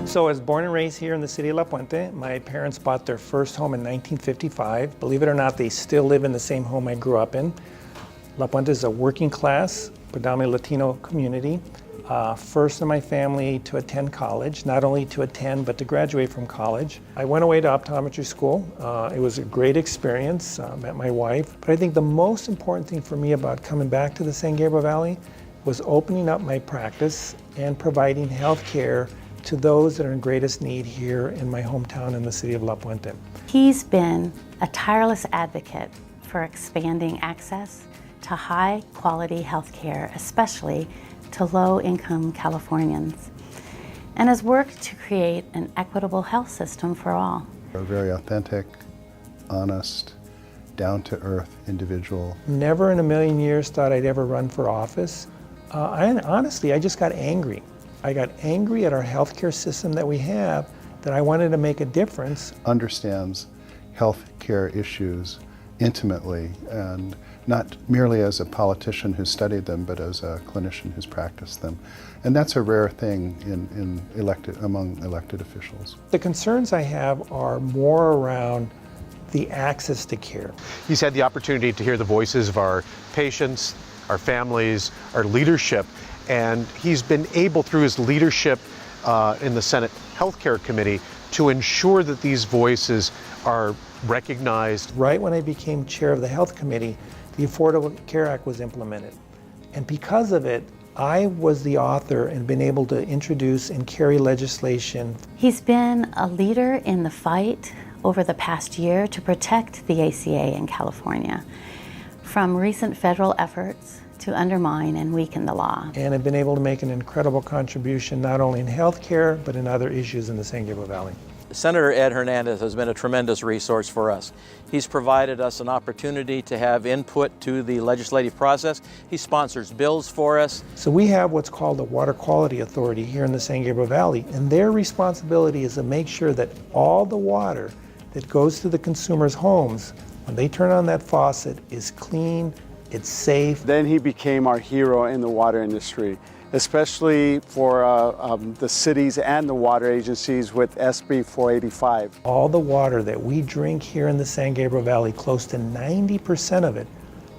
So I was born and raised here in the city of La Puente. My parents bought their first home in 1955. Believe it or not, they still live in the same home I grew up in. La Puente is a working class, predominantly Latino community. First in my family to attend college, not only to attend, but to graduate from college. I went away to optometry school. It was a great experience, met my wife. But I think the most important thing for me about coming back to the San Gabriel Valley was opening up my practice and providing health care to those that are in greatest need here in my hometown in the city of La Puente. He's been a tireless advocate for expanding access to high quality health care, especially to low-income Californians, and has worked to create an equitable health system for all. A very authentic, honest, down-to-earth individual. Never in a million years thought I'd ever run for office. Honestly, I just got angry. I got angry at our healthcare system that we have, that I wanted to make a difference. Understands healthcare issues intimately, and not merely as a politician who studied them, but as a clinician who's practiced them. And that's a rare thing among elected officials. The concerns I have are more around the access to care. He's had the opportunity to hear the voices of our patients, our families, our leadership, and he's been able, through his leadership in the Senate Healthcare Committee, to ensure that these voices are recognized. Right when I became chair of the Health Committee, the Affordable Care Act was implemented. And because of it, I was the author and been able to introduce and carry legislation. He's been a leader in the fight over the past year to protect the ACA in California from recent federal efforts to undermine and weaken the law. And have been able to make an incredible contribution not only in healthcare, but in other issues in the San Gabriel Valley. Senator Ed Hernandez has been a tremendous resource for us. He's provided us an opportunity to have input to the legislative process. He sponsors bills for us. So we have what's called the Water Quality Authority here in the San Gabriel Valley, and their responsibility is to make sure that all the water that goes to the consumers' homes, when they turn on that faucet, is clean, it's safe. Then he became our hero in the water industry, especially for the cities and the water agencies with SB 485. All the water that we drink here in the San Gabriel Valley, close to 90% of it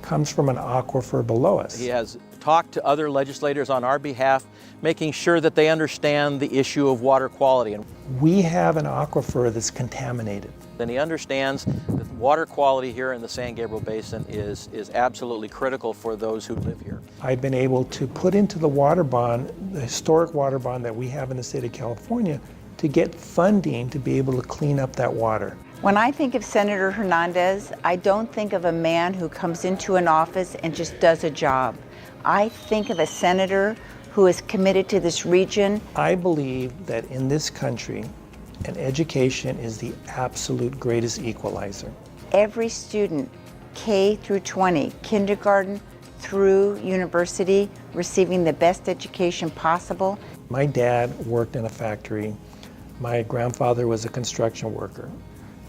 comes from an aquifer below us. He has talked to other legislators on our behalf, making sure that they understand the issue of water quality. We have an aquifer that's contaminated. And he understands that water quality here in the San Gabriel Basin is absolutely critical for those who live here. I've been able to put into the water bond, the historic water bond that we have in the state of California, to get funding to be able to clean up that water. When I think of Senator Hernandez, I don't think of a man who comes into an office and just does a job. I think of a senator who is committed to this region. I believe that in this country, and education is the absolute greatest equalizer. Every student, K through 20, kindergarten through university, receiving the best education possible. My dad worked in a factory. My grandfather was a construction worker.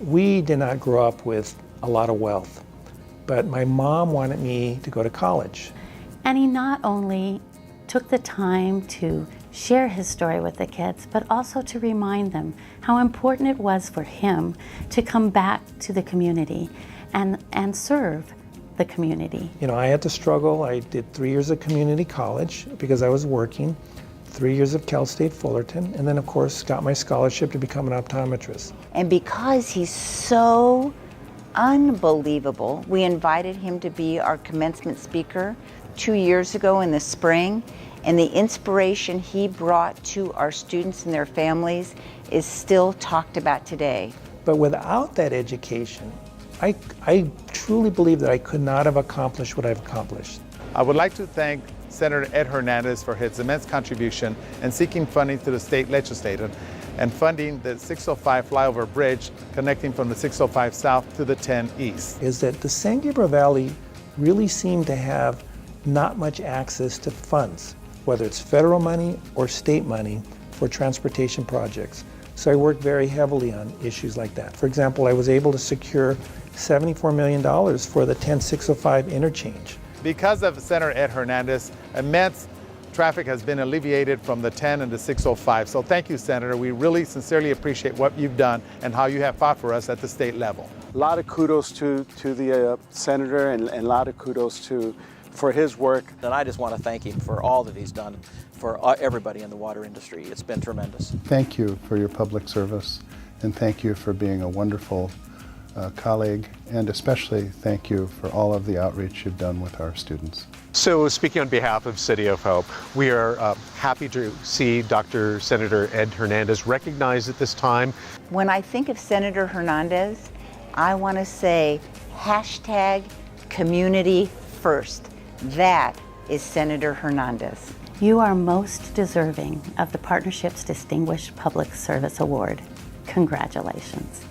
We did not grow up with a lot of wealth, but my mom wanted me to go to college. And he not only took the time to share his story with the kids, but also to remind them how important it was for him to come back to the community and serve the community. You know, I had to struggle. I did 3 years of community college because I was working, 3 years of Cal State Fullerton, and then of course got my scholarship to become an optometrist. And because he's so unbelievable, we invited him to be our commencement speaker 2 years ago in the spring. And the inspiration he brought to our students and their families is still talked about today. But without that education, I truly believe that I could not have accomplished what I've accomplished. I would like to thank Senator Ed Hernandez for his immense contribution in seeking funding to the state legislature and funding the 605 flyover bridge connecting from the 605 south to the 10 east. Is that the San Gabriel Valley really seemed to have not much access to funds, whether it's federal money or state money for transportation projects. So I worked very heavily on issues like that. For example, I was able to secure $74 million for the 10605 interchange. Because of Senator Ed Hernandez, immense traffic has been alleviated from the 10 and the 605. So thank you, Senator. We really sincerely appreciate what you've done and how you have fought for us at the state level. A lot of kudos to the senator, and a lot of kudos for his work. And I just want to thank him for all that he's done for everybody in the water industry. It's been tremendous. Thank you for your public service, and thank you for being a wonderful colleague, and especially thank you for all of the outreach you've done with our students. So speaking on behalf of City of Hope, we are happy to see Dr. Senator Ed Hernandez recognized at this time. When I think of Senator Hernandez, I want to say hashtag community first. That is Senator Hernandez. You are most deserving of the Partnership's Distinguished Public Service Award. Congratulations.